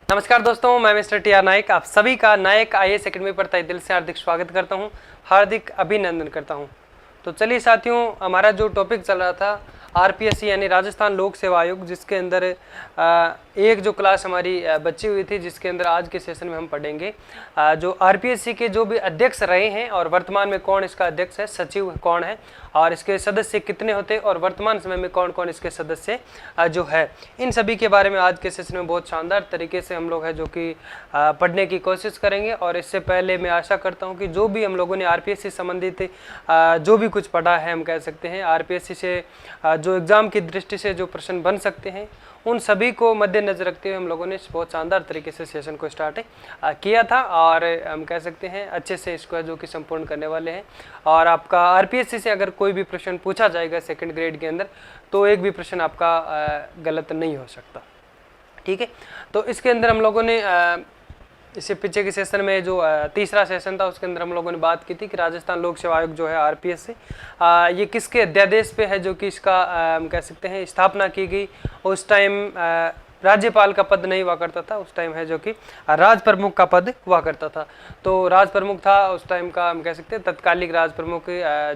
नमस्कार दोस्तों, मैं मिस्टर टी आर नायक आप सभी का नायक IAS एकेडमी पर तहे दिल से हार्दिक स्वागत करता हूं, हार्दिक अभिनंदन करता हूं। तो चलिए साथियों, हमारा जो टॉपिक चल रहा था RPSC यानी राजस्थान लोक सेवा आयोग, जिसके अंदर एक जो क्लास हमारी बची हुई थी, जिसके अंदर आज के सेशन में हम पढ़ेंगे जो RPSC के जो भी अध्यक्ष रहे हैं और वर्तमान में कौन इसका अध्यक्ष है, सचिव कौन है और इसके सदस्य कितने होते हैं और वर्तमान समय में कौन कौन इसके सदस्य जो है, इन सभी के बारे में आज के सेशन में बहुत शानदार तरीके से हम लोग है जो कि पढ़ने की कोशिश करेंगे। और इससे पहले मैं आशा करता हूं कि जो भी हम लोगों ने RPSC संबंधित जो भी कुछ पढ़ा है, हम कह सकते हैं RPSC से जो एग्ज़ाम की दृष्टि से जो प्रश्न बन सकते हैं, उन सभी को मद्देनजर रखते हुए हम लोगों ने बहुत शानदार तरीके से सेशन को स्टार्ट किया था और हम कह सकते हैं अच्छे से इसको जो कि संपूर्ण करने वाले हैं। और आपका RPSC से अगर कोई भी प्रश्न पूछा जाएगा सेकंड ग्रेड के अंदर, तो एक भी प्रश्न आपका गलत नहीं हो सकता। ठीक है, तो इसके अंदर हम लोगों ने इससे पीछे के सेशन में जो तीसरा सेशन था, उसके अंदर हम लोगों ने बात की थी कि राजस्थान लोक सेवा आयोग जो है RPSC ये किसके अध्यादेश पे है जो कि इसका हम कह सकते हैं स्थापना की गई। उस टाइम राज्यपाल का पद नहीं हुआ करता था, उस टाइम है जो कि राज प्रमुख का पद हुआ करता था। तो राज प्रमुख था उस टाइम का, हम कह सकते हैं तत्कालिक राज प्रमुख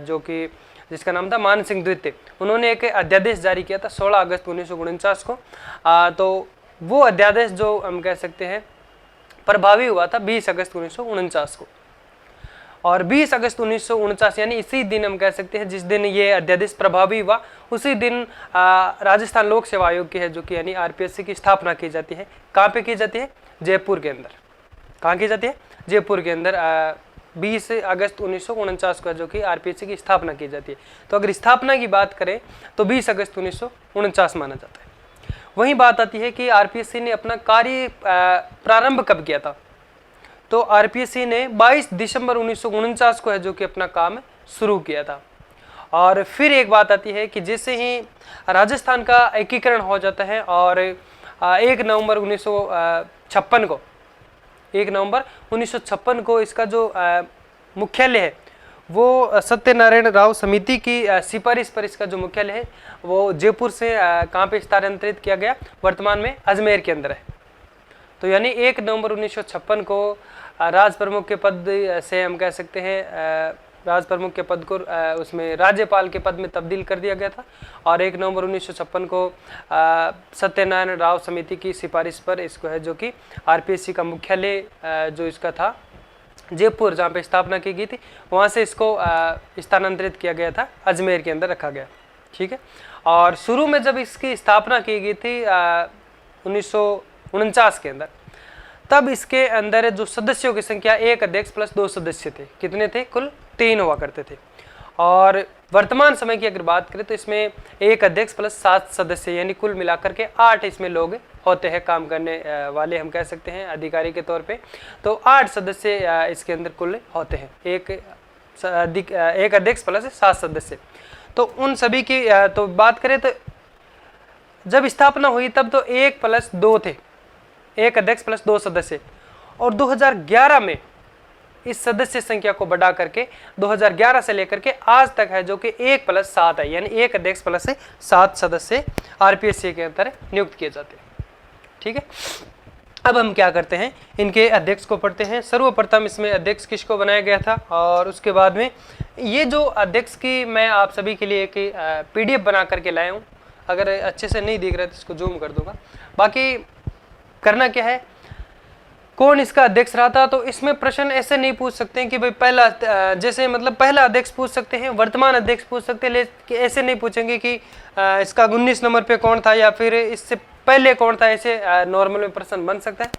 जो कि जिसका नाम था मान सिंह द्वितीय। उन्होंने एक अध्यादेश जारी किया था 16 अगस्त 1949 को। तो वो अध्यादेश जो हम कह सकते हैं प्रभावी हुआ था 20 अगस्त 1949 को। और 20 अगस्त 1949 यानी इसी दिन हम कह सकते हैं जिस दिन ये अध्यादेश प्रभावी हुआ, उसी दिन राजस्थान लोक सेवा आयोग की है जो कि यानी RPSC की स्थापना की जाती है। कहाँ पे की जाती है? जयपुर के अंदर। कहाँ की जाती है? जयपुर के अंदर 20 अगस्त 1949 को जो कि RPSC की स्थापना की जाती है। तो अगर स्थापना की बात करें तो 20 अगस्त 1949 माना जाता है। वही बात आती है कि RPSC ने अपना कार्य प्रारंभ कब किया था? तो RPSC ने 22 दिसंबर 1949 को है जो कि अपना काम शुरू किया था। और फिर एक बात आती है कि जैसे ही राजस्थान का एकीकरण हो जाता है और 1 नवंबर 1956 को इसका जो मुख्यालय है वो सत्यनारायण राव समिति की सिफारिश पर इसका जो मुख्यालय है वो जयपुर से कहाँ पे स्थानांतरित किया गया? वर्तमान में अजमेर के अंदर है। तो यानी 1 नवंबर 1956 को राज प्रमुख के पद से हम कह सकते हैं राज प्रमुख के पद को उसमें राज्यपाल के पद में तब्दील कर दिया गया था। और 1 नवंबर 1956 को सत्यनारायण राव समिति की सिफारिश पर इसको है जो कि RPSC का मुख्यालय जो इसका था जयपुर, जहाँ पे स्थापना की गई थी, वहाँ से इसको स्थानांतरित किया गया था, अजमेर के अंदर रखा गया। ठीक है, और शुरू में जब इसकी स्थापना की गई थी 1949 के अंदर, तब इसके अंदर जो सदस्यों की संख्या 1 अध्यक्ष प्लस 2 सदस्य थे। कितने थे? कुल 3 हुआ करते थे। और वर्तमान समय की अगर बात करें तो इसमें 1 अध्यक्ष प्लस 7 सदस्य यानी कुल मिलाकर के 8 इसमें लोग होते हैं, काम करने वाले हम कह सकते हैं अधिकारी के तौर पे। तो 8 सदस्य इसके अंदर कुल होते हैं, एक अध्यक्ष प्लस 7 सदस्य। तो उन सभी की तो बात करें तो जब स्थापना हुई तब तो 1 प्लस 2 थे, 1 अध्यक्ष प्लस 2 सदस्य। और 2011 में इस सदस्य संख्या को बढ़ा करके 2011 से लेकर के आज तक है जो कि 1 प्लस 7 है, यानी 1 अध्यक्ष प्लस 7 सदस्य RPSC के अंदर नियुक्त किए जाते हैं। ठीक है, अब हम क्या करते हैं, इनके अध्यक्ष को पढ़ते हैं। सर्वप्रथम इसमें अध्यक्ष किसको बनाया गया था और उसके बाद में ये जो अध्यक्ष की मैं आप सभी के लिए एक PDF बना करके लाया हूँ। अगर अच्छे से नहीं दिख रहा है तो इसको जूम कर दूंगा। बाकी करना क्या है, कौन इसका अध्यक्ष रहा था, तो इसमें प्रश्न ऐसे नहीं पूछ सकते हैं कि भाई पहला जैसे मतलब पहला अध्यक्ष पूछ सकते हैं, वर्तमान अध्यक्ष पूछ सकते हैं, लेकिन ऐसे नहीं पूछेंगे कि इसका 19 नंबर पे कौन था या फिर इससे पहले कौन था। ऐसे नॉर्मल में प्रश्न बन सकता है,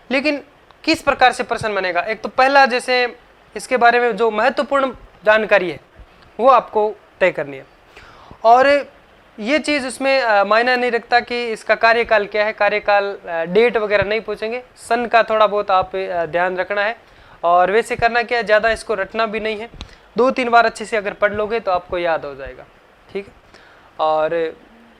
लेकिन किस प्रकार से प्रश्न बनेगा, एक तो पहला जैसे इसके बारे में जो महत्वपूर्ण जानकारी है वो आपको तय करनी है। और ये चीज़ इसमें मायना नहीं रखता कि इसका कार्यकाल क्या है, कार्यकाल डेट वगैरह नहीं पूछेंगे, सन का थोड़ा बहुत आप ध्यान रखना है। और वैसे करना क्या है, ज़्यादा इसको रटना भी नहीं है, 2-3 बार अच्छे से अगर पढ़ लोगे तो आपको याद हो जाएगा। ठीक है, और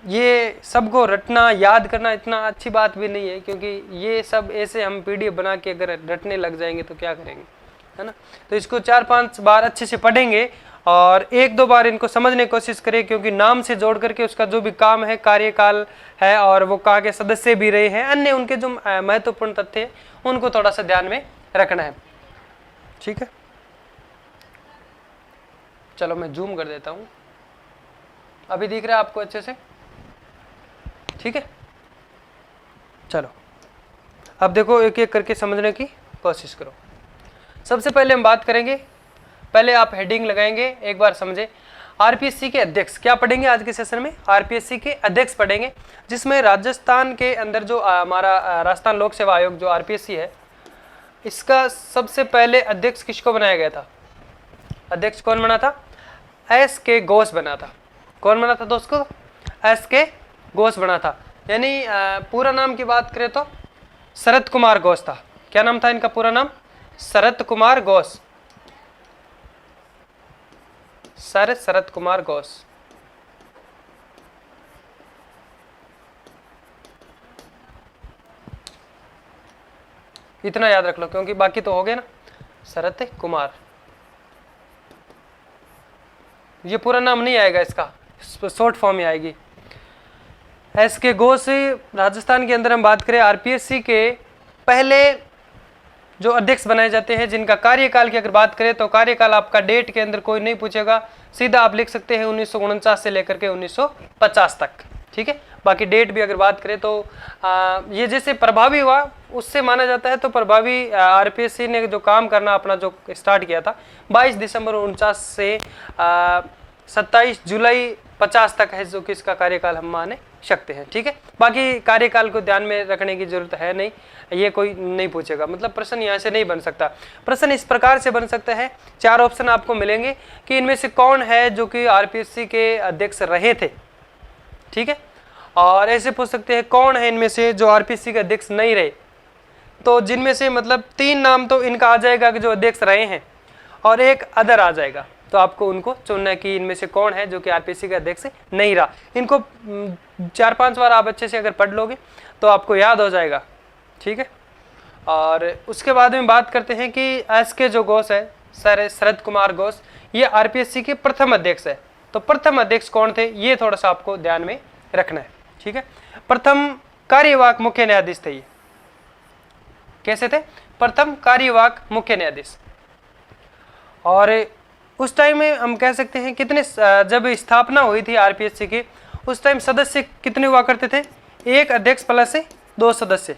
ये सबको रटना याद करना इतना अच्छी बात भी नहीं है, क्योंकि ये सब ऐसे हम PDF बना के अगर रटने लग जाएंगे तो क्या करेंगे, है ना। तो इसको 4-5 बार अच्छे से पढ़ेंगे और एक दो बार इनको समझने की कोशिश करें, क्योंकि नाम से जोड़ करके उसका जो भी काम है, कार्यकाल है, और वो कहाँ के सदस्य भी रहे हैं, अन्य उनके जो महत्वपूर्ण तथ्य है उनको थोड़ा सा ध्यान में रखना है। ठीक है, चलो मैं जूम कर देता हूँ, अभी दिख रहा है आपको अच्छे से? ठीक है, चलो अब देखो एक एक करके समझने की कोशिश करो। सबसे पहले हम बात करेंगे, पहले आप हेडिंग लगाएंगे, एक बार समझे। आरपीएससी के अध्यक्ष क्या पढ़ेंगे आज के सेशन में? आरपीएससी के अध्यक्ष पढ़ेंगे, जिसमें राजस्थान के अंदर जो हमारा राजस्थान लोक सेवा आयोग जो आरपीएससी है, इसका सबसे पहले अध्यक्ष किसको बनाया गया था? अध्यक्ष कौन बना था? एस के घोष बना था। कौन बना था दोस्तों? एस के घोष बना था। यानी पूरा नाम की बात करें तो शरद कुमार घोष था। क्या नाम था इनका पूरा नाम? शरद कुमार घोष, सर शरद कुमार घोष। इतना याद रख लो, क्योंकि बाकी तो हो गए ना। शरद कुमार, ये पूरा नाम नहीं आएगा, इसका शॉर्ट फॉर्म ही आएगी। एस के घोष राजस्थान के अंदर हम बात करें, आरपीएससी के पहले जो अध्यक्ष बनाए जाते हैं, जिनका कार्यकाल की अगर बात करें तो कार्यकाल आपका डेट के अंदर कोई नहीं पूछेगा, सीधा आप लिख सकते हैं 1949 से लेकर के 1950 तक। ठीक है, बाकी डेट भी अगर बात करें तो ये जैसे प्रभावी हुआ उससे माना जाता है। तो प्रभावी आरपीएससी ने जो काम करना अपना जो स्टार्ट किया था 22 दिसंबर 49 से 27 जुलाई 50 तक है, जो कि इसका कार्यकाल हम माने सकते हैं। ठीक है, बाकी कार्यकाल को ध्यान में रखने की जरूरत है नहीं, ये कोई नहीं पूछेगा, मतलब प्रश्न यहाँ से नहीं बन सकता। प्रश्न इस प्रकार से बन सकता है, 4 ऑप्शन आपको मिलेंगे कि इनमें से कौन है जो कि आरपीएससी के अध्यक्ष रहे थे। ठीक है, और ऐसे पूछ सकते हैं कौन है इनमें से जो आरपीएससी के अध्यक्ष नहीं रहे। तो जिनमें से मतलब 3 नाम तो इनका आ जाएगा कि जो अध्यक्ष रहे हैं, और एक अदर आ जाएगा। तो आपको उनको चुनना है कि इनमें से कौन है जो कि आरपीएससी का अध्यक्ष नहीं रहा। इनको 4-5 बार आप अच्छे से अगर पढ़ लोगे तो आपको याद हो जाएगा। ठीक है, और उसके बाद में बात करते हैं कि एस के जो घोष है, सर शरद कुमार घोष, ये आरपीएससी के प्रथम अध्यक्ष है। तो प्रथम अध्यक्ष कौन थे, ये थोड़ा सा आपको ध्यान में रखना है। ठीक है, प्रथम कार्यवाहक मुख्य न्यायाधीश थे ये। कैसे थे? प्रथम कार्यवाहक मुख्य न्यायाधीश। और उस टाइम में हम कह सकते हैं कितने, जब स्थापना हुई थी आरपीएससी की, उस टाइम सदस्य कितने हुआ करते थे? 1 अध्यक्ष प्लस 2 सदस्य।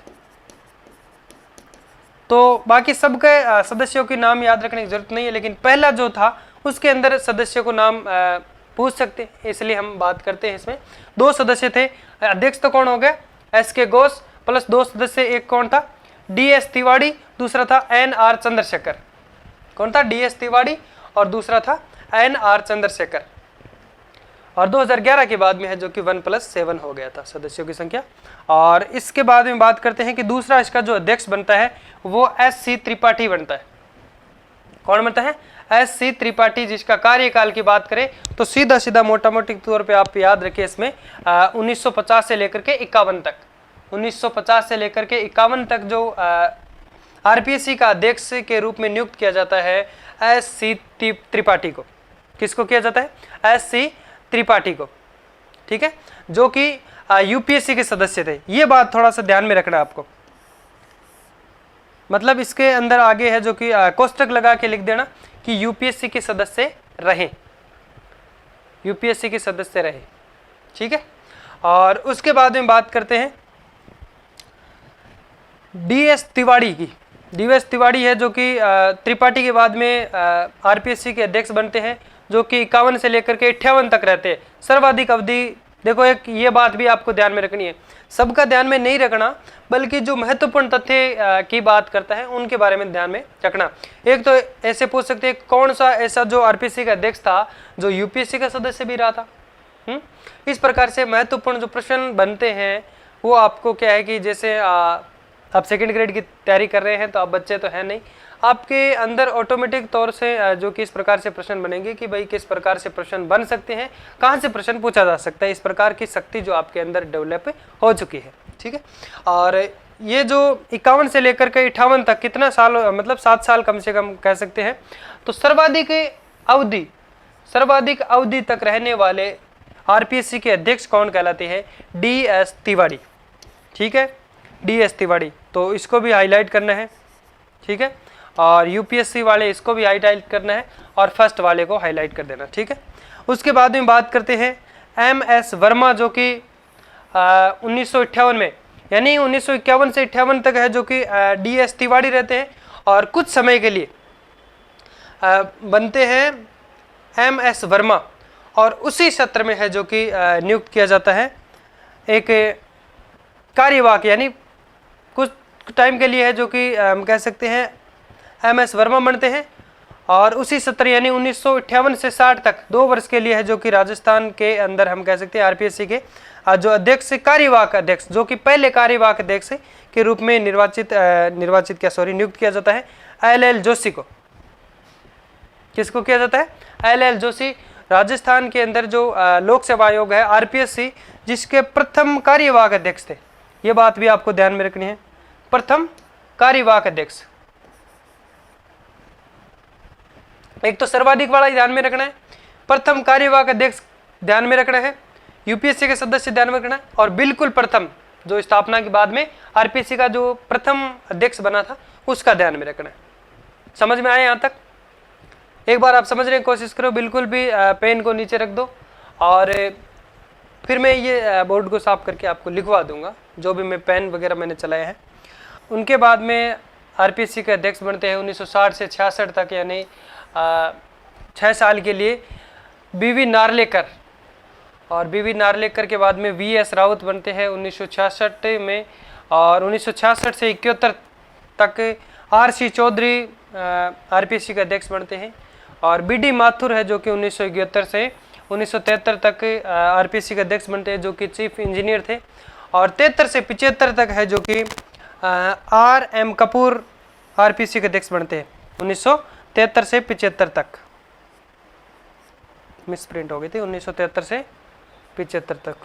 तो बाकी सबके सदस्यों के नाम याद रखने की जरूरत नहीं है, लेकिन पहला जो था उसके अंदर सदस्यों को नाम पूछ सकते हैं, इसलिए हम बात करते हैं। इसमें 2 सदस्य थे। अध्यक्ष तो कौन हो गया? एस के घोष प्लस 2 सदस्य, एक कौन था? डीएस तिवारी, दूसरा था एनआर चंद्रशेखर। कौन था? डीएस तिवारी, और दूसरा था एनआर चंद्रशेखर। और 2011 के बाद में है जो कि 1+7 हो गया था सदस्यों की संख्या। और इसके बाद में बात करते हैं कि दूसरा इसका जो अध्यक्ष बनता है वो एस.सी. त्रिपाठी बनता है। कौन बनता है? एस.सी. त्रिपाठी, जिसका कार्यकाल की बात करें तो सीधा सीधा मोटा मोटी तौर पे आप याद रखिए, इसमें 1950 से लेकर के 51 तक, 1950 से लेकर के 51 तक जो आरपीएससी का अध्यक्ष के रूप में नियुक्त किया जाता है एस.सी. त्रिपाठी को। किसको किया जाता है? एस.सी. त्रिपाठी को। ठीक है, जो कि यूपीएससी के सदस्य थे। ये बात थोड़ा सा ध्यान में रखना आपको, मतलब इसके अंदर आगे है जो कि कोष्टक लगा के लिख देना कि यूपीएससी के सदस्य रहे, यूपीएससी के सदस्य रहे। ठीक है, और उसके बाद में बात करते हैं डीएस तिवारी की। डीएस तिवारी है जो कि त्रिपाठी के बाद में आरपीएससी के अध्यक्ष बनते हैं, जो कि 51 से लेकर के 58 तक रहते हैं, सर्वाधिक अवधि। देखो एक ये बात भी आपको ध्यान में रखनी है, सबका ध्यान में नहीं रखना, बल्कि जो महत्वपूर्ण तथ्य की बात करता है उनके बारे में ध्यान में रखना। एक तो ऐसे पूछ सकते हैं कौन सा ऐसा जो आरपीएससी का अध्यक्ष था जो यूपीएससी का सदस्य भी रहा था। इस प्रकार से महत्वपूर्ण जो प्रश्न बनते हैं वो आपको क्या है कि जैसे आप सेकंड ग्रेड की तैयारी कर रहे हैं तो आप बच्चे तो हैं नहीं, आपके अंदर ऑटोमेटिक तौर से जो कि इस प्रकार से प्रश्न बनेंगे कि भाई किस प्रकार से प्रश्न बन सकते हैं, कहाँ से प्रश्न पूछा जा सकता है, इस प्रकार की शक्ति जो आपके अंदर डेवलप हो चुकी है। ठीक है, और ये जो 51 से लेकर के 58 तक कितना साल, मतलब 7 साल कम से कम कह सकते हैं। तो सर्वाधिक अवधि सर्वाधिक अवधि तक रहने वाले आरपीएससी के अध्यक्ष कौन कहलाते हैं? डी.एस. तिवारी। ठीक है, डी.एस. तिवारी, तो इसको भी हाईलाइट करना है। ठीक है, और यूपीएससी वाले इसको भी हाईलाइट करना है और फर्स्ट वाले को हाईलाइट कर देना। ठीक है, उसके बाद में बात करते हैं एम.एस. वर्मा, जो कि 1958 में, यानी 1951 से 58 तक है, जो कि डी.एस. तिवारी रहते हैं और कुछ समय के लिए बनते हैं एम.एस. वर्मा, और उसी सत्र में है जो कि नियुक्त किया जाता है एक कार्यवाहक, यानी कुछ टाइम के लिए है, जो कि हम कह सकते हैं एम.एस. वर्मा बनते हैं, और उसी सत्र यानी 1958 से 60 तक 2 वर्ष के लिए है, जो कि राजस्थान के अंदर हम कह सकते हैं आरपीएससी के जो अध्यक्ष कार्यवाहक अध्यक्ष, जो कि पहले कार्यवाहक अध्यक्ष के रूप में नियुक्त किया जाता है एल.एल. जोशी को। किसको किया जाता है? एल.एल. जोशी। राजस्थान के अंदर जो लोक सेवा आयोग है आरपीएससी, जिसके प्रथम कार्यवाहक अध्यक्ष थे, ये बात भी आपको ध्यान में रखनी है, प्रथम कार्यवाहक अध्यक्ष। एक तो सर्वाधिक वाला ध्यान में रखना है, प्रथम कार्यवाहक अध्यक्ष ध्यान में रखना है, यूपीएससी के सदस्य ध्यान में रखना है, और बिल्कुल प्रथम जो स्थापना के बाद में आरपीएससी का जो प्रथम अध्यक्ष बना था उसका ध्यान में रखना है। समझ में आया यहाँ तक? एक बार आप समझने की कोशिश करो, बिल्कुल भी पेन को नीचे रख दो, और फिर मैं ये बोर्ड को साफ करके आपको लिखवा दूंगा जो भी मैं पेन वगैरह मैंने चलाए हैं। उनके बाद में आरपीएससी के अध्यक्ष बनते हैं 1960 से 66 तक, यानी 6 साल के लिए बी.वी. नार्लेकर, और बी.वी. नार्लेकर के बाद में वी.एस. राउत बनते हैं 1966 में, और 1966 से 71 तक आर.सी. चौधरी आरपीएससी के अध्यक्ष बनते हैं, और बी.डी. माथुर है जो कि 1971 से 1973 तक आरपीएससी के अध्यक्ष बनते हैं, जो कि चीफ इंजीनियर थे, और 73 से 75 तक है जो कि आर.एम. कपूर आरपीएससी के अध्यक्ष बनते हैं 1973 से 75 तक। मिस प्रिंट हो गई थी 1973 से 75 तक।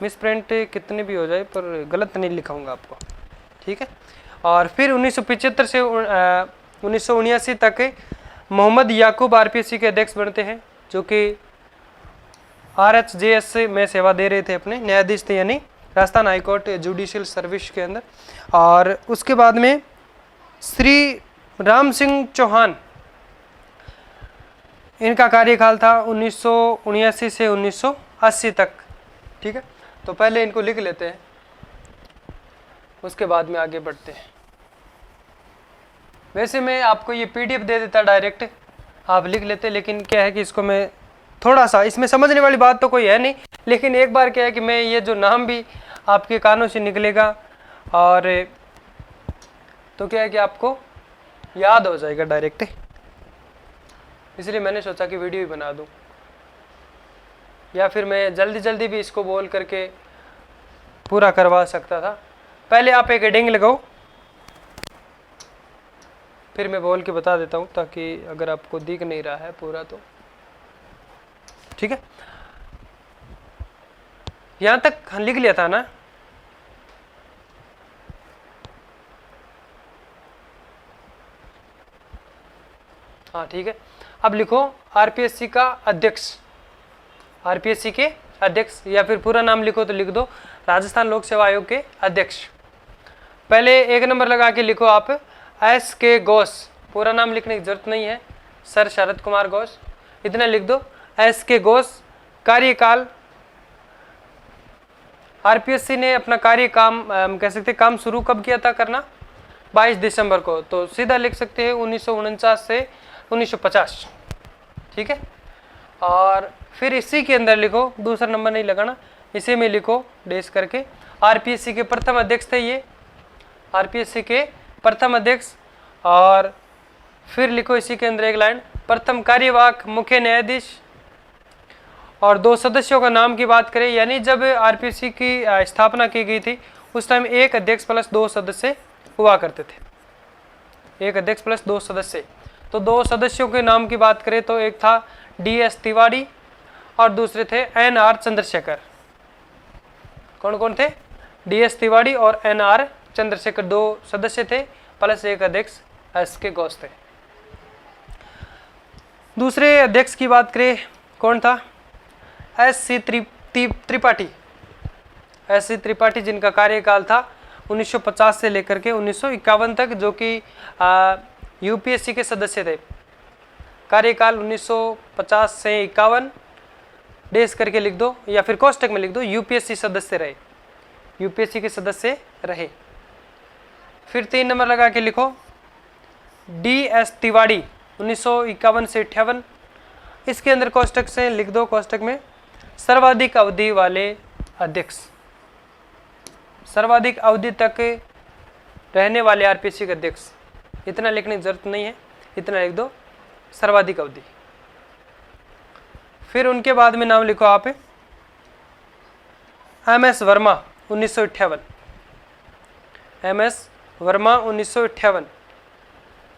मिस प्रिंट कितनी भी हो जाए पर गलत नहीं लिखाऊंगा आपको। ठीक है, और फिर 1975 से 1979 तक मोहम्मद याकूब आरपीएससी के अध्यक्ष बनते हैं, जो कि आरएचजेएस में सेवा दे रहे थे, अपने न्यायाधीश थे, यानी राजस्थान हाईकोर्ट जुडिशियल सर्विस के अंदर। और उसके बाद में श्री राम सिंह चौहान, इनका कार्यकाल था 1979 से 1980 तक। ठीक है, तो पहले इनको लिख लेते हैं, उसके बाद में आगे बढ़ते हैं। वैसे मैं आपको ये पीडीएफ दे देता डायरेक्ट, आप लिख लेते, लेकिन क्या है कि इसको मैं थोड़ा सा, इसमें समझने वाली बात तो कोई है नहीं, लेकिन एक बार क्या है कि मैं ये जो नाम भी आपके कानों से निकलेगा, और तो क्या है कि आपको याद हो जाएगा डायरेक्ट, इसलिए मैंने सोचा कि वीडियो ही बना दूं, या फिर मैं जल्दी जल्दी भी इसको बोल करके पूरा करवा सकता था। पहले आप एक हेडिंग लगाओ, फिर मैं बोल के बता देता हूं, ताकि अगर आपको दिख नहीं रहा है पूरा तो ठीक है। यहां तक लिख लिया था ना? हाँ ठीक है, अब लिखो आरपीएससी का अध्यक्ष, आरपीएससी के अध्यक्ष, या फिर पूरा नाम लिखो तो लिख दो राजस्थान लोक सेवा आयोग के अध्यक्ष। पहले 1 नंबर लगा के लिखो आप एस.के. घोष, पूरा नाम लिखने की जरूरत नहीं है, सर शरद कुमार घोष, इतना लिख दो। एस.के. घोष, कार्यकाल, आरपीएससी ने अपना कार्य काम कह सकते काम शुरू कब किया था करना? 22 दिसंबर को, तो सीधा लिख सकते हैं 1949 से 1950। ठीक है, और फिर इसी के अंदर लिखो, दूसरा नंबर नहीं लगाना, इसी में लिखो डेश करके, आरपीएससी के प्रथम अध्यक्ष थे ये, आरपीएससी के प्रथम अध्यक्ष। और फिर लिखो इसी के अंदर एक लाइन, प्रथम कार्यवाहक मुख्य न्यायाधीश। और 2 सदस्यों का नाम की बात करें, यानी जब आरपीएससी की स्थापना की गई थी उस टाइम 1 अध्यक्ष प्लस 2 सदस्य हुआ करते थे, 1 अध्यक्ष प्लस 2 सदस्य। तो 2 सदस्यों के नाम की बात करें तो एक था डी.एस. तिवारी और दूसरे थे एन.आर. चंद्रशेखर। कौन कौन थे? डी.एस. तिवारी और एन.आर. चंद्रशेखर 2 सदस्य थे, प्लस 1 अध्यक्ष एस.के. घोष थे। दूसरे अध्यक्ष की बात करें, कौन था? एस.सी. त्रिपाठी। एस.सी. त्रिपाठी जिनका कार्यकाल था 1950 से लेकर के 1951 तक, जो कि यूपीएससी के सदस्य थे। कार्यकाल 1950 से 51 डेज करके लिख दो या फिर कोष्टक में लिख दो, यूपीएससी सदस्य रहे, यूपीएससी के सदस्य रहे। फिर 3 नंबर लगा के लिखो डी.एस. तिवारी 1951 से 58। इसके अंदर कोष्टक से लिख दो, कोष्टक में सर्वाधिक अवधि वाले अध्यक्ष, सर्वाधिक अवधि तक रहने वाले आरपीएससी के अध्यक्ष। इतना लिखने की जरूरत नहीं है, इतना लिख दो सर्वाधिक अवधि। फिर उनके बाद में नाम लिखो आप एम.एस. वर्मा 1958, एम.एस. वर्मा 1958।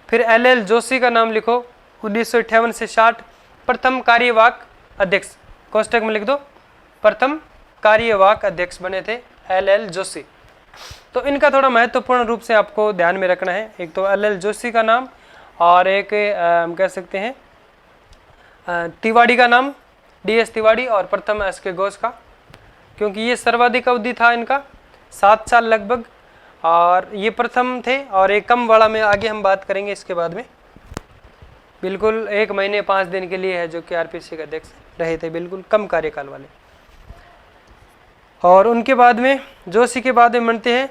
फिर एल.एल. जोशी का नाम लिखो 1958 से 60, प्रथम कार्यवाहक अध्यक्ष। कोष्टक में लिख दो प्रथम कार्यवाहक अध्यक्ष बने थे एल.एल. जोशी। तो इनका थोड़ा महत्वपूर्ण रूप से आपको ध्यान में रखना है। एक तो एल.एल. जोशी का नाम और एक हम कह सकते हैं तिवाड़ी का नाम, डी.एस. तिवाड़ी, और प्रथम एस.के. घोष का, क्योंकि ये सर्वाधिक अवधि था इनका 7 साल लगभग, और ये प्रथम थे। और एक कम वाला में आगे हम बात करेंगे इसके बाद में, बिल्कुल 1 महीने 5 दिन के लिए है जो कि आरपीएससी के अध्यक्ष रहे थे, बिल्कुल कम कार्यकाल वाले। और उनके बाद में जोशी के बाद में बनते हैं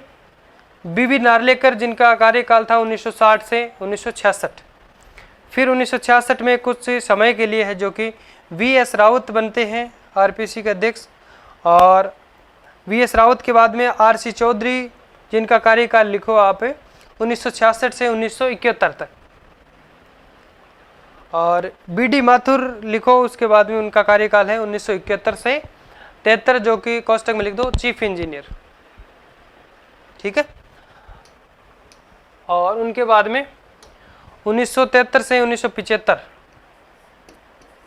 बी.वी. नार्लेकर, जिनका कार्यकाल था 1960 से 1966। फिर 1966 में कुछ समय के लिए है जो कि वी.एस. रावत बनते हैं आरपीएससी के अध्यक्ष। और वी.एस. रावत के बाद में आर.सी. चौधरी, जिनका कार्यकाल लिखो आप 1966 से 1971 तक। और बी.डी. माथुर लिखो, उसके बाद में उनका कार्यकाल है 1971 से 73, जो कि कोष्टक में लिख दो चीफ इंजीनियर। ठीक है। और उनके बाद में 1973 से 1975,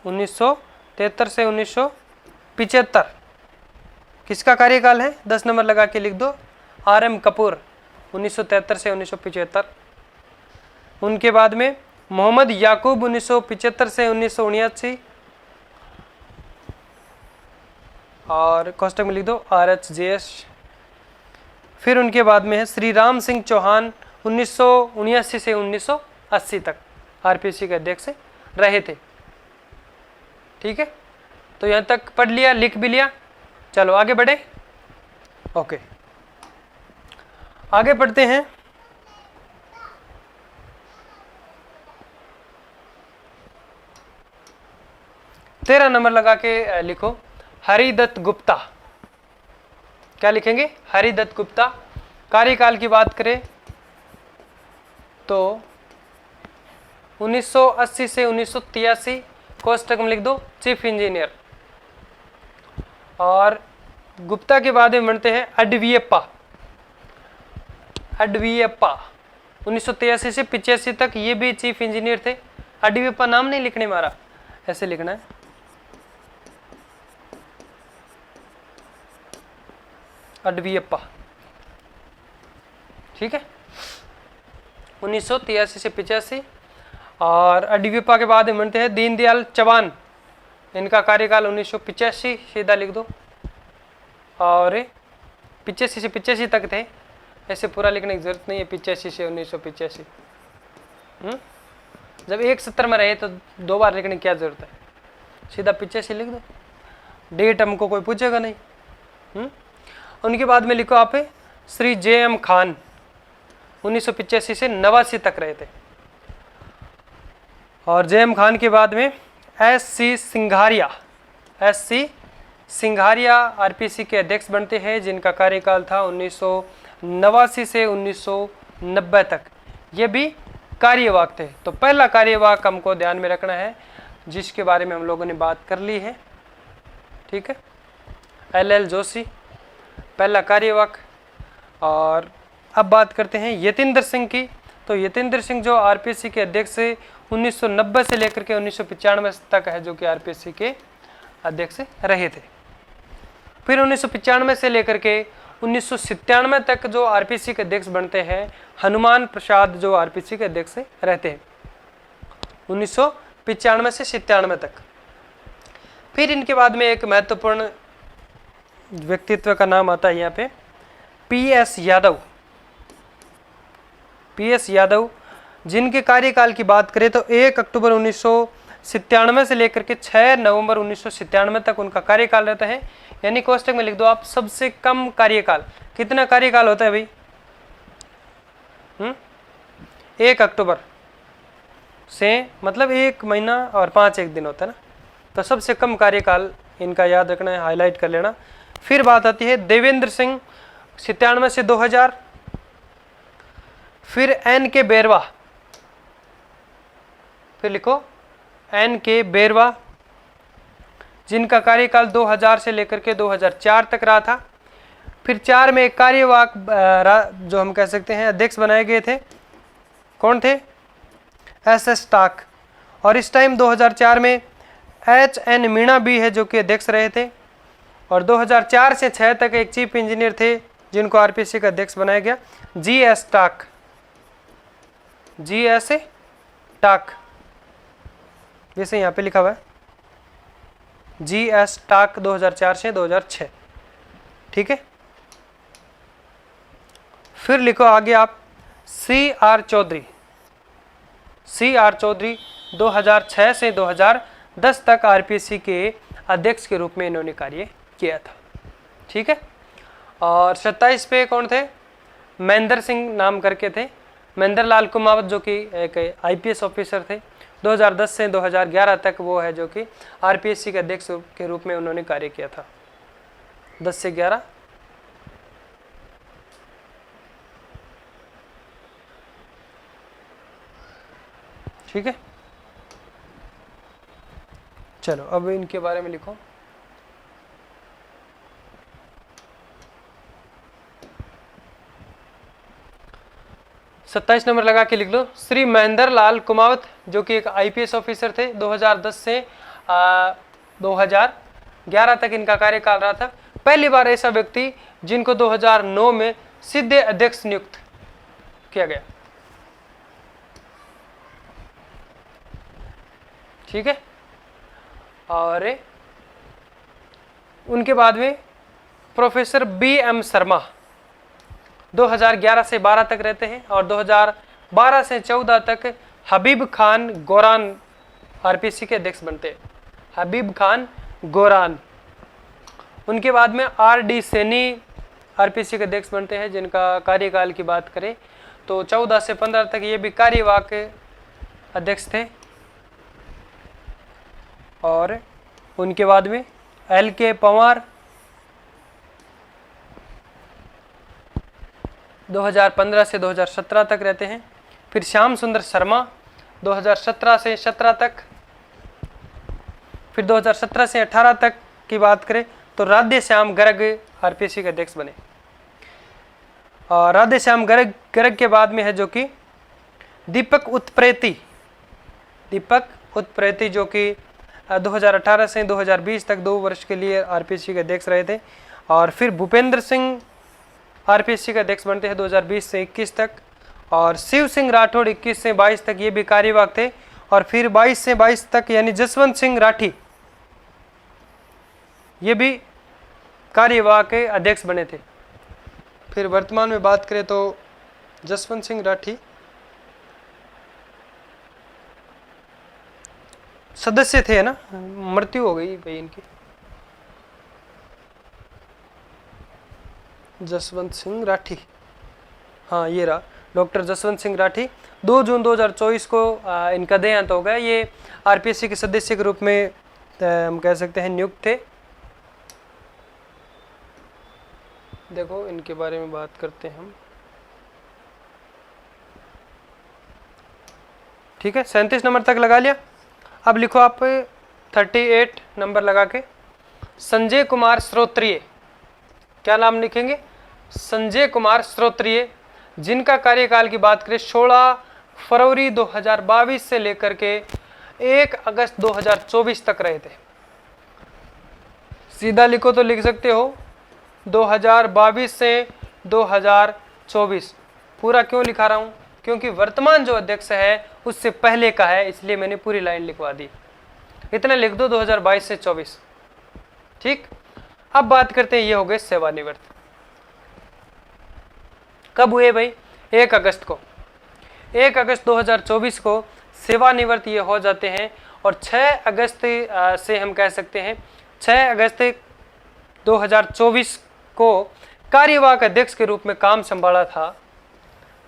1973 से 1975 किसका कार्यकाल है? 10 नंबर लगा के लिख दो आर.एम. कपूर 1973 से 1975। उनके बाद में मोहम्मद याकूब 1975 से 1979, और कोष्टक में लिख दो RHJS। फिर उनके बाद में है श्री राम सिंह चौहान 1979 से 1980 तक आरपीएससी के अध्यक्ष रहे थे। ठीक है, तो यहाँ तक पढ़ लिया, लिख भी लिया। चलो आगे बढ़े। ओके, आगे पढ़ते हैं। तेरह नंबर लगा के लिखो हरिदत्त गुप्ता। क्या लिखेंगे? हरिदत्त गुप्ता। कार्यकाल की बात करें तो 1980 से 1983, कोष्टक में लिख दो चीफ इंजीनियर। और गुप्ता के बाद में बनते हैं अडवियप्पा। अडवियप्पा 1983 से 85 तक ये भी चीफ इंजीनियर थे। अडवियप्पा नाम नहीं लिखने मारा, ऐसे लिखना है। अडवियप्पा। ठीक है, 1983 से 85। और अडवियप्पा के बाद बनते हैं दीनदयाल चौहान। इनका कार्यकाल 1985, सीधा लिख दो। और 85 से 85 तक थे, ऐसे पूरा लिखने की जरूरत नहीं है। 85 से 1985। जब एक सत्र में रहे तो 2 बार लिखने की क्या जरूरत है? सीधा 85 लिख दो, डेट हमको कोई पूछेगा नहीं। उनके बाद में लिखो आप श्री J.M. खान 1985 से 89 तक रहे थे। और J.M. खान के बाद में S.C. Singhariya. S.C. Singhariya RPC के अध्यक्ष बनते हैं, जिनका कार्यकाल था 1989 से 1990 तक। ये भी कार्यवाहक थे। तो पहला कार्यवाहक हमको ध्यान में रखना है, जिसके बारे में हम लोगों ने बात कर ली है। ठीक है, एल.एल. जोशी पहला कार्यवाहक। और अब बात करते हैं यतेंद्र सिंह की। तो यतेंद्र सिंह जो आरपीएससी के अध्यक्ष 1990 से लेकर के 1995 तक है, जो कि आरपीएससी के अध्यक्ष रहे थे। फिर 1995 से लेकर के 1997 तक जो आरपीएससी के अध्यक्ष बनते हैं हनुमान प्रसाद, जो आरपीएससी के अध्यक्ष रहते हैं 95 से 97 तक। फिर इनके बाद में एक महत्वपूर्ण व्यक्तित्व का नाम आता है यहाँ पे, पीएस यादव। पीएस यादव, जिनके कार्यकाल की बात करें तो 1 अक्टूबर 1997 से लेकर के 6 नवंबर 1997 तक उनका कार्यकाल रहता है। यानी कोष्टक में लिख दो आप सबसे कम कार्यकाल। कितना कार्यकाल होता है भाई? 1 अक्टूबर से मतलब 1 महीना और 5 दिन होता है ना, तो सबसे कम कार्यकाल इनका याद रखना है, हाईलाइट कर लेना। फिर बात आती है देवेंद्र सिंह 97 से 2000। फिर एन के बेरवा, फिर लिखो एन के बेरवा, जिनका कार्यकाल 2000 से लेकर के 2004 तक रहा था। फिर 4 में एक कार्यवाहक जो हम कह सकते हैं अध्यक्ष बनाए गए थे, कौन थे? एस टाक। और इस टाइम 2004 में HN मीणा भी है जो कि अध्यक्ष रहे थे। और 2004 से 6 तक एक चीफ इंजीनियर थे जिनको आरपीएससी का अध्यक्ष बनाया गया, GS टाक। GS टाक, जैसे यहाँ पे लिखा हुआ है GS टाक, 2004 से 2006। ठीक है। फिर लिखो आगे आप CR चौधरी। CR चौधरी 2006 से 2010 तक आरपीएससी के अध्यक्ष के रूप में इन्होंने कार्य किया था। ठीक है। और 27 पे कौन थे? महेंद्र सिंह नाम करके थे, महेंद्र लाल कुमावत, जो कि एक आईपीएस ऑफिसर थे। 2010 से 2011 तक वो है जो कि आरपीएससी के अध्यक्ष के रूप में उन्होंने कार्य किया था। 10 से 11। ठीक है। चलो अब इनके बारे में लिखो। सत्ताईस नंबर लगा के लिख लो, श्री महेंद्र लाल कुमावत, जो कि एक आईपीएस ऑफिसर थे। 2010 से 2011 तक इनका कार्यकाल रहा था। पहली बार ऐसा व्यक्ति जिनको 2009 में सीधे अध्यक्ष नियुक्त किया गया। ठीक है। और उनके बाद में प्रोफेसर BM शर्मा 2011 से 12 तक रहते हैं। और 2012 से 14 तक हबीब खान गोरान आरपीएससी के अध्यक्ष बनते हैं। हबीब खान गोरान। उनके बाद में RD सैनी आरपीएससी के अध्यक्ष बनते हैं, जिनका कार्यकाल की बात करें तो 14 से 15 तक ये भी कार्यवाहक अध्यक्ष थे। और उनके बाद में LK पंवार 2015 से 2017 तक रहते हैं। फिर श्याम सुंदर शर्मा 2017 से 17 तक। फिर 2017 से 18 तक की बात करें तो राधे श्याम गर्ग आरपीएससी के अध्यक्ष बने। और राधे श्याम गर्ग के बाद में है जो कि दीपक उत्प्रेती। दीपक उत्प्रेती जो कि 2018 से 2020 तक 2 वर्ष के लिए आरपीएससी के अध्यक्ष रहे थे। और फिर भूपेंद्र सिंह आरपीएससी के अध्यक्ष बनते हैं 2020 से 21 तक। और शिव सिंह राठौड़ 21 से 22 तक ये भी कार्यवाहक थे। और फिर 22 से 22 तक यानी जसवंत सिंह राठी ये भी कार्यवाहक अध्यक्ष बने थे। फिर वर्तमान में बात करें तो जसवंत सिंह राठी सदस्य थे, है ना, मृत्यु हो गई भाई इनकी। जसवंत सिंह राठी, हाँ ये रहा डॉक्टर जसवंत सिंह राठी। 2 जून 2024 को इनका देहांत हो गया। ये आरपीएससी के सदस्य के रूप में हम कह सकते हैं नियुक्त थे। देखो इनके बारे में बात करते हैं हम। ठीक है, 37 नंबर तक लगा लिया। अब लिखो आप 38 नंबर लगा के संजय कुमार श्रोत्रिय। क्या नाम लिखेंगे? संजय कुमार श्रोत्रिय, जिनका कार्यकाल की बात करें 16 फरवरी 2022 से लेकर के 1 अगस्त 2024 तक रहे थे। सीधा लिखो तो लिख सकते हो 2022 से 2024। पूरा क्यों लिखा रहा हूँ? क्योंकि वर्तमान जो अध्यक्ष है उससे पहले का है, इसलिए मैंने पूरी लाइन लिखवा दी। इतना लिख दो 2022 से 24। ठीक, अब बात करते हैं, ये हो गए सेवानिवृत्त। कब हुए भाई? 1 अगस्त को। 1 अगस्त 2024 को सेवानिवृत्त ये हो जाते हैं। और 6 अगस्त से हम कह सकते हैं 6 अगस्त 2024 को कार्यवाहक अध्यक्ष के रूप में काम संभाला था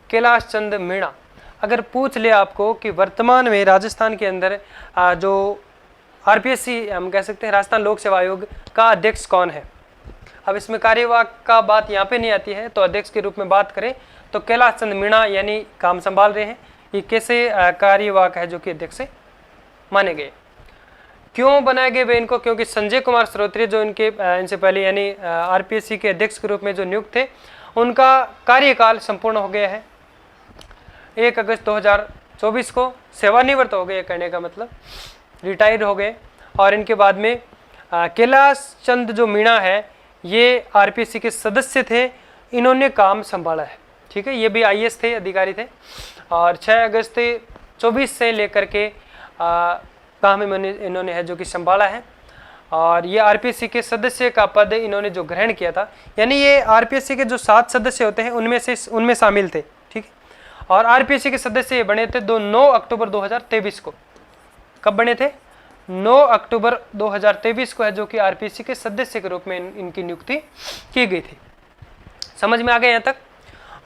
कैलाश चंद मीणा। अगर पूछ ले आपको कि वर्तमान में राजस्थान के अंदर जो आरपीएससी हम कह सकते हैं राजस्थान लोक सेवा आयोग का अध्यक्ष कौन है, अब इसमें कार्यवाहक का बात यहाँ पे नहीं आती है, तो अध्यक्ष के रूप में बात करें तो कैलाश चंद मीणा यानी काम संभाल रहे हैं। ये कैसे कार्यवाहक है जो कि अध्यक्ष माने गए। क्यों बनाए गए वे इनको? क्योंकि संजय कुमार श्रोत्रिय जो इनसे पहले यानी आरपीएससी के अध्यक्ष के रूप में जो नियुक्त थे, उनका कार्यकाल संपूर्ण हो गया है। 1 अगस्त 2024 को सेवानिवृत्त हो गए, कहने का मतलब रिटायर हो गए। और इनके बाद में कैलाश चंद जो मीणा है ये आरपीएससी के सदस्य थे, इन्होंने काम संभाला है। ठीक है, ये भी आईएएस थे, अधिकारी थे। और 6 अगस्त 24 से लेकर के काम इन्होंने है जो कि संभाला है। और ये आरपीएससी के सदस्य का पद इन्होंने जो ग्रहण किया था, यानी ये आरपीएससी के जो 7 सदस्य होते हैं उनमें शामिल थे। ठीक है, और आरपीएससी के सदस्य ये बने थे 9 अक्टूबर 2023 को। कब बने थे? 9 अक्टूबर 2023 को है जो कि आरपीएससी के सदस्य के रूप में इनकी नियुक्ति की गई थी। समझ में आ गया यहाँ तक?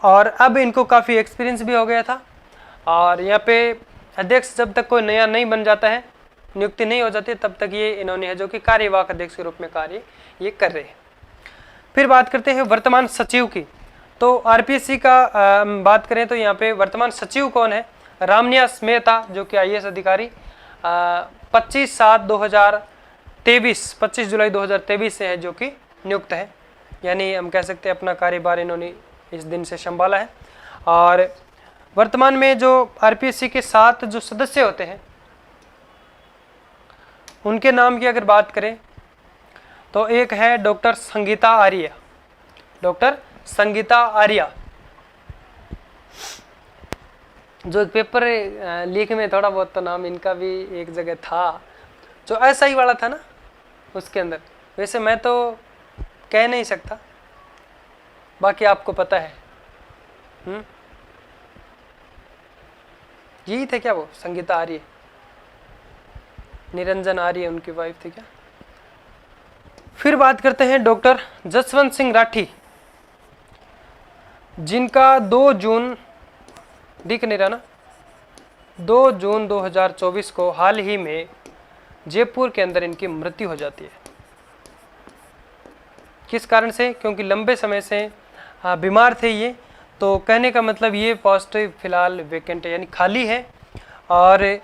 और अब इनको काफ़ी एक्सपीरियंस भी हो गया था। और यहाँ पे अध्यक्ष जब तक कोई नया नहीं बन जाता है, नियुक्ति नहीं हो जाती, तब तक ये इन्होंने है जो कि कार्यवाहक अध्यक्ष के रूप में कार्य ये कर रहे हैं। फिर बात करते हैं वर्तमान सचिव की। तो आरपीएससी का बात करें तो यहाँ पे वर्तमान सचिव कौन है? रामनिवास मेहता जो कि आईएएस अधिकारी 25 जुलाई 2023 से है जो कि नियुक्त है, यानी हम कह सकते हैं अपना कार्यभार इन्होंने इस दिन से संभाला है। और वर्तमान में जो आरपीएससी के 7 जो सदस्य होते हैं उनके नाम की अगर बात करें तो एक है डॉक्टर संगीता आर्य। डॉक्टर संगीता आर्य जो पेपर लीक में थोड़ा बहुत तो नाम इनका भी एक जगह था, जो ऐसा ही वाला था ना उसके अंदर। वैसे मैं तो कह नहीं सकता, बाकी आपको पता है। यही थे क्या वो संगीता आर्य? निरंजन आर्य उनकी वाइफ थी क्या? फिर बात करते हैं डॉक्टर जसवंत सिंह राठी, जिनका 2 जून दिख नहीं रहा ना, 2 जून 2024 को हाल ही में जयपुर के अंदर इनकी मृत्यु हो जाती है। किस कारण से? क्योंकि लंबे समय से बीमार थे ये, तो कहने का मतलब ये पोस्ट फिलहाल वैकेंट है यानी खाली है। और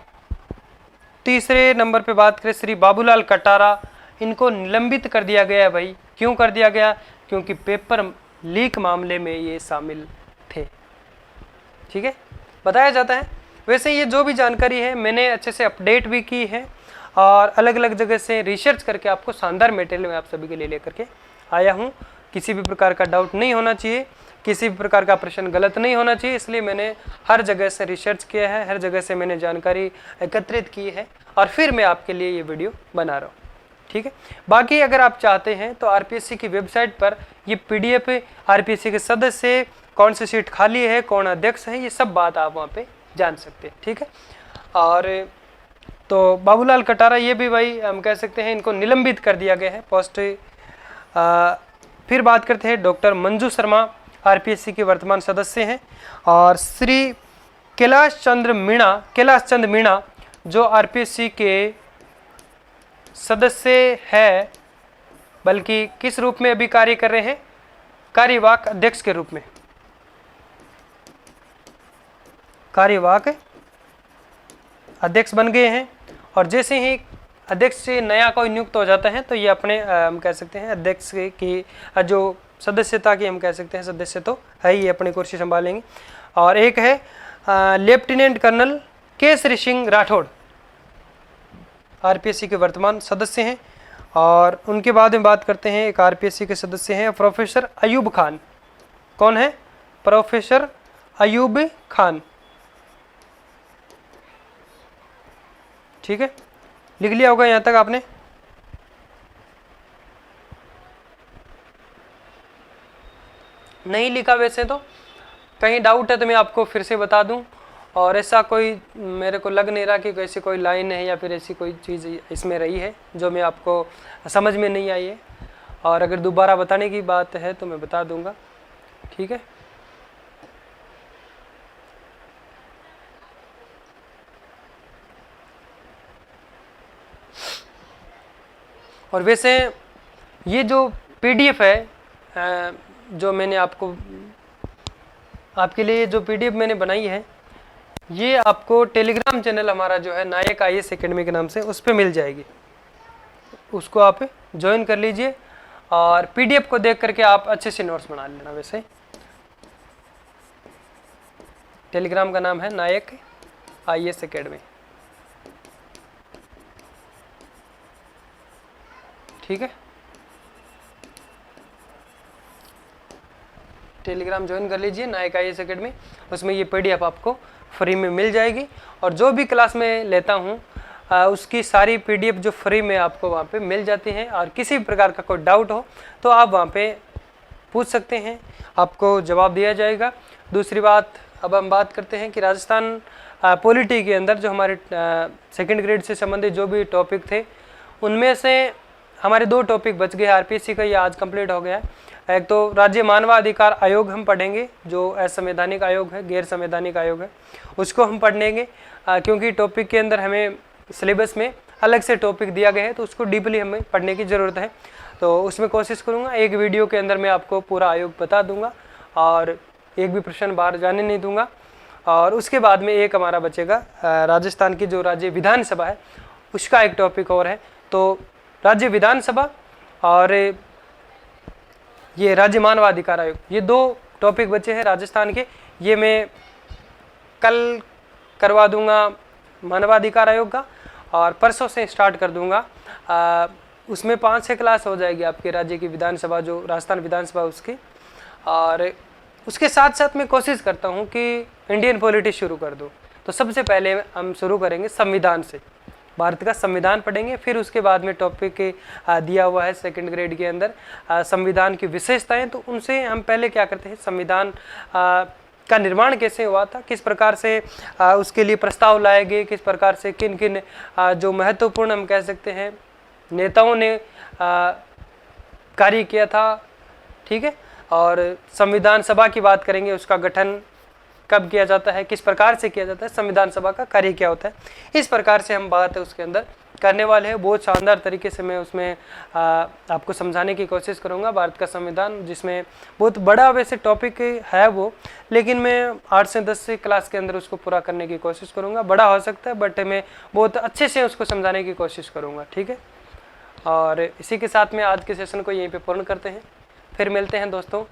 तीसरे नंबर पे बात करें श्री बाबूलाल कटारा, इनको निलंबित कर दिया गया है भाई। क्यों कर दिया गया? क्योंकि पेपर लीक मामले में ये शामिल थे। ठीक है, बताया जाता है। वैसे ये जो भी जानकारी है मैंने अच्छे से अपडेट भी की है और अलग अलग जगह से रिसर्च करके आपको शानदार मटेरियल में आप सभी के लिए लेकर के आया हूँ। किसी भी प्रकार का डाउट नहीं होना चाहिए, किसी भी प्रकार का प्रश्न गलत नहीं होना चाहिए, इसलिए मैंने हर जगह से रिसर्च किया है, हर जगह से मैंने जानकारी एकत्रित की है और फिर मैं आपके लिए ये वीडियो बना रहा हूँ। ठीक है, बाकी अगर आप चाहते हैं तो आरपीएससी की वेबसाइट पर ये पीडीएफ आरपीएससी के सदस्य, कौन सी सीट खाली है, कौन अध्यक्ष है, ये सब बात आप वहाँ पे जान सकते हैं। ठीक है, और तो बाबूलाल कटारा ये भी भाई हम कह सकते हैं इनको निलंबित कर दिया गया है पोस्ट। फिर बात करते हैं डॉक्टर मंजू शर्मा, आरपीएससी के वर्तमान सदस्य हैं। और श्री कैलाश चंद मीणा जो आरपीएससी के सदस्य है, बल्कि किस रूप में अभी कार्य कर रहे हैं? कार्यवाहक अध्यक्ष के रूप में। कार्यवाहक अध्यक्ष बन गए हैं। और जैसे ही अध्यक्ष से नया कोई नियुक्त हो जाता है तो ये अपने हम कह सकते हैं अध्यक्ष की जो सदस्यता की हम कह सकते हैं सदस्य तो है ही, अपनी कुर्सी संभालेंगे। और एक है lieutenant colonel Kesari Singh Rathore, RPSC के वर्तमान सदस्य हैं। और उनके बाद में बात करते हैं एक आरपीएससी के सदस्य हैं प्रोफेसर अयूब खान। कौन है? प्रोफेसर अयूब खान। ठीक है, लिख लिया होगा यहाँ तक आपने। नहीं लिखा वैसे तो कहीं डाउट है तो मैं आपको फिर से बता दूं, और ऐसा कोई मेरे को लग नहीं रहा कि ऐसी कोई लाइन है या फिर ऐसी कोई चीज़ इसमें रही है जो मैं आपको समझ में नहीं आई है, और अगर दोबारा बताने की बात है तो मैं बता दूंगा। ठीक है, और वैसे ये जो पीडीएफ है जो मैंने आपके लिए जो पीडीएफ मैंने बनाई है, ये आपको टेलीग्राम चैनल हमारा जो है नायक आईएएस एकेडमी के नाम से, उस पर मिल जाएगी। उसको आप ज्वाइन कर लीजिए और पीडीएफ को देख करके आप अच्छे से नोट्स बना लेना। वैसे टेलीग्राम का नाम है नायक आईएएस एकेडमी। ठीक है, टेलीग्राम ज्वाइन कर लीजिए नायक आईएएस एकेडमी, उसमें ये पीडीएफ आपको फ्री में मिल जाएगी। और जो भी क्लास में लेता हूँ उसकी सारी पीडीएफ जो फ्री में आपको वहाँ पे मिल जाती हैं, और किसी भी प्रकार का कोई डाउट हो तो आप वहाँ पे पूछ सकते हैं, आपको जवाब दिया जाएगा। दूसरी बात, अब हम बात करते हैं कि राजस्थान पॉलिटी के अंदर जो हमारे सेकंड ग्रेड से संबंधित जो भी टॉपिक थे, उनमें से हमारे 2 टॉपिक बच गए। आरपीएससी का ये आज कंप्लीट हो गया है। एक तो राज्य मानवाधिकार आयोग हम पढ़ेंगे, जो असंवैधानिक आयोग है, गैर संवैधानिक आयोग है, उसको हम पढ़ लेंगे, क्योंकि टॉपिक के अंदर हमें सिलेबस में अलग से टॉपिक दिया गया है, तो उसको डीपली हमें पढ़ने की ज़रूरत है। तो उसमें कोशिश करूँगा एक वीडियो के अंदर मैं आपको पूरा आयोग बता दूंगा और एक भी प्रश्न बाहर जाने नहीं दूंगा। और उसके बाद में एक हमारा बचेगा राजस्थान की जो राज्य विधानसभा है, उसका एक टॉपिक और है। तो राज्य विधानसभा और ये राज्य मानवाधिकार आयोग, ये 2 टॉपिक बचे हैं राजस्थान के, ये मैं कल करवा दूंगा मानवाधिकार आयोग का, और परसों से स्टार्ट कर दूंगा। उसमें 5-6 क्लास हो जाएगी आपके राज्य की विधानसभा, जो राजस्थान विधानसभा उसकी। और उसके साथ साथ मैं कोशिश करता हूं कि इंडियन पॉलिटी शुरू कर दूं। तो सबसे पहले हम शुरू करेंगे संविधान से, भारत का संविधान पढ़ेंगे, फिर उसके बाद में टॉपिक दिया हुआ है सेकंड ग्रेड के अंदर संविधान की विशेषताएं, तो उनसे हम पहले क्या करते हैं, संविधान का निर्माण कैसे हुआ था, किस प्रकार से उसके लिए प्रस्ताव लाए गए, किस प्रकार से किन किन जो महत्वपूर्ण हम कह सकते हैं नेताओं ने कार्य किया था। ठीक है, और संविधान सभा की बात करेंगे, उसका गठन कब किया जाता है, किस प्रकार से किया जाता है, संविधान सभा का कार्य क्या होता है, इस प्रकार से हम बात उसके अंदर करने वाले हैं। बहुत शानदार तरीके से मैं उसमें आपको समझाने की कोशिश करूंगा भारत का संविधान, जिसमें बहुत बड़ा वैसे टॉपिक है वो, लेकिन मैं 8 से 10 क्लास के अंदर उसको पूरा करने की कोशिश करूंगा। बड़ा हो सकता है बट मैं बहुत अच्छे से उसको समझाने की कोशिश करूंगा। ठीक है, और इसी के साथ में आज के सेशन को यहीं पे पूर्ण करते हैं, फिर मिलते हैं दोस्तों।